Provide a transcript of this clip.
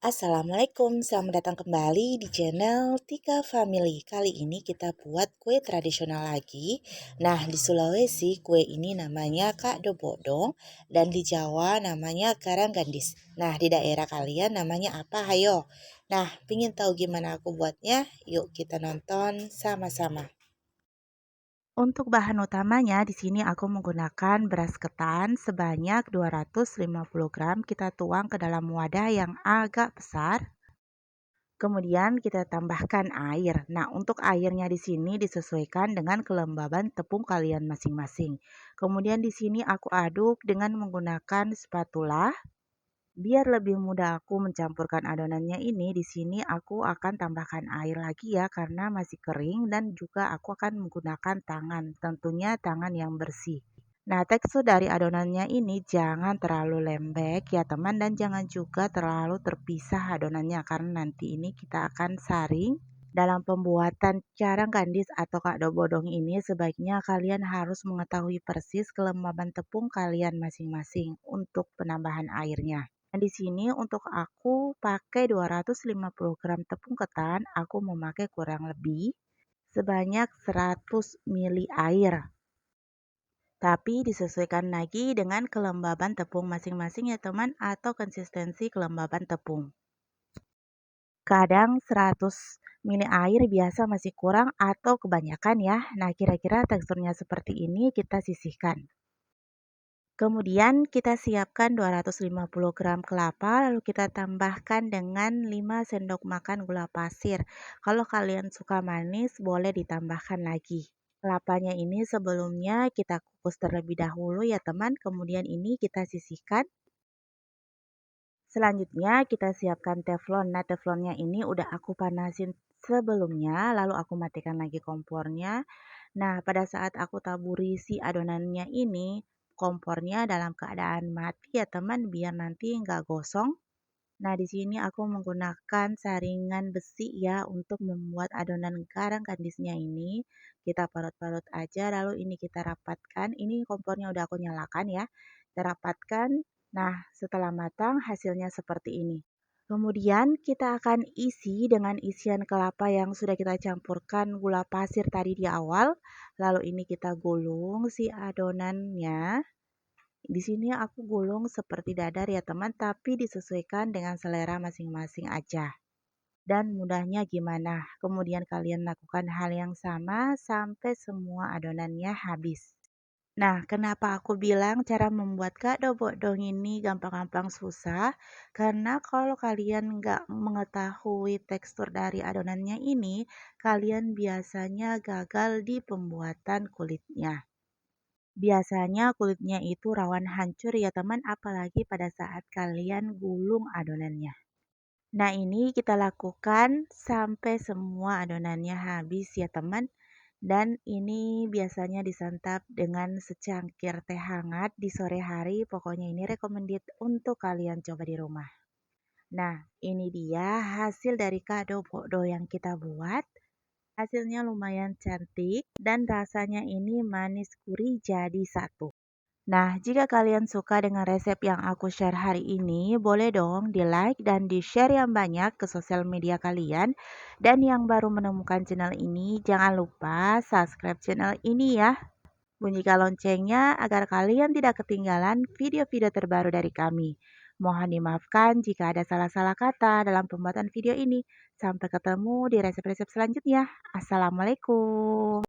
Assalamualaikum, selamat datang kembali di channel Tika Family. Kali ini kita buat kue tradisional lagi. Nah, di Sulawesi kue ini namanya Kak Dobodong dan di Jawa namanya Karanggandis. Nah, di daerah kalian namanya apa? Hayo. Nah, pingin tahu gimana aku buatnya? Yuk kita nonton sama-sama. Untuk bahan utamanya di sini aku menggunakan beras ketan sebanyak 250 gram. Kita tuang ke dalam wadah yang agak besar. Kemudian kita tambahkan air. Nah, untuk airnya di sini disesuaikan dengan kelembaban tepung kalian masing-masing. Kemudian di sini aku aduk dengan menggunakan spatula. Biar lebih mudah aku mencampurkan adonannya ini, di sini aku akan tambahkan air lagi ya karena masih kering dan juga aku akan menggunakan tangan, tentunya tangan yang bersih. Nah, tekstur dari adonannya ini jangan terlalu lembek ya teman dan jangan juga terlalu terpisah adonannya karena nanti ini kita akan saring. Dalam pembuatan carang kandis atau kak dobodong ini sebaiknya kalian harus mengetahui persis kelembaban tepung kalian masing-masing untuk penambahan airnya. Nah, di sini untuk aku pakai 250 gram tepung ketan, aku memakai kurang lebih sebanyak 100 ml air. Tapi disesuaikan lagi dengan kelembaban tepung masing-masing ya teman atau konsistensi kelembaban tepung. Kadang 100 ml air biasa masih kurang atau kebanyakan ya. Nah, kira-kira teksturnya seperti ini kita sisihkan. Kemudian kita siapkan 250 gram kelapa lalu kita tambahkan dengan 5 sendok makan gula pasir. Kalau kalian suka manis boleh ditambahkan lagi. Kelapanya ini sebelumnya kita kukus terlebih dahulu ya teman, kemudian ini kita sisihkan. Selanjutnya kita siapkan teflon. Nah, teflonnya ini udah aku panasin sebelumnya, lalu aku matikan lagi kompornya. Nah, pada saat aku taburi si adonannya ini, kompornya dalam keadaan mati ya teman, biar nanti nggak gosong. Nah, di sini aku menggunakan saringan besi ya untuk membuat adonan garang kandisnya ini. Kita parut-parut aja, lalu ini kita rapatkan. Ini kompornya udah aku nyalakan ya. Kita rapatkan. Nah, setelah matang hasilnya seperti ini. Kemudian kita akan isi dengan isian kelapa yang sudah kita campurkan gula pasir tadi di awal. Lalu ini kita gulung si adonannya. Di sini aku gulung seperti dadar ya teman, tapi disesuaikan dengan selera masing-masing aja. Dan mudahnya gimana? Kemudian kalian lakukan hal yang sama sampai semua adonannya habis. Nah, kenapa aku bilang cara membuat kado bodong ini gampang-gampang susah? Karena kalau kalian nggak mengetahui tekstur dari adonannya ini, kalian biasanya gagal di pembuatan kulitnya. Biasanya kulitnya itu rawan hancur ya teman, apalagi pada saat kalian gulung adonannya. Nah, ini kita lakukan sampai semua adonannya habis ya teman. Dan ini biasanya disantap dengan secangkir teh hangat di sore hari. Pokoknya ini recommended untuk kalian coba di rumah. Nah, ini dia hasil dari kado bodo yang kita buat. Hasilnya lumayan cantik dan rasanya ini manis gurih jadi satu. Nah, jika kalian suka dengan resep yang aku share hari ini, boleh dong di-like dan di-share yang banyak ke sosial media kalian. Dan yang baru menemukan channel ini, jangan lupa subscribe channel ini ya. Bunyikan loncengnya agar kalian tidak ketinggalan video-video terbaru dari kami. Mohon dimaafkan jika ada salah-salah kata dalam pembuatan video ini. Sampai ketemu di resep-resep selanjutnya. Assalamualaikum.